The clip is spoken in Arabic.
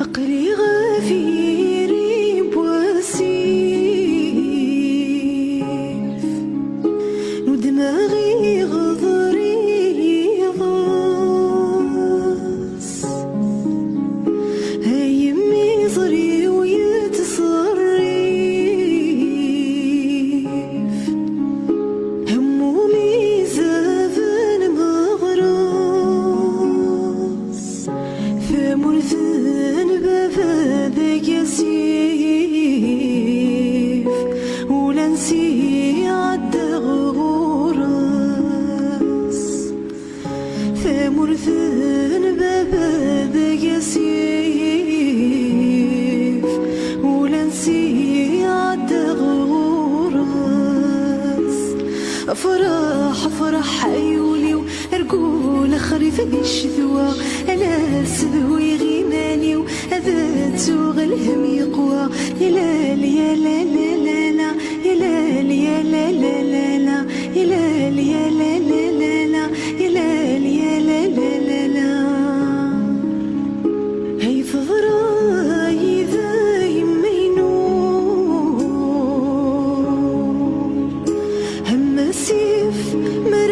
عقلي غفيري بواسيف ودماغي غضري ضاس هيمي ضري ويتصرف همومي زافن مغراس فمرثن بفذاك يسيف ولا نسي عالدغ غراس فمرثن بفذاك يسيف ولا نسي عالدغ غراس فرح فرح عيولي وارقول خريف الشذوى انا سذوي غيماني وهذا تسوغ الهم يقوى يا لا يا لا لا لا لا يا لا يا لا لا لا لا يا لا يا لا لا لا لا يا لا يا لا لا لا لا هي فضراي ذا يمينون هم سيف ما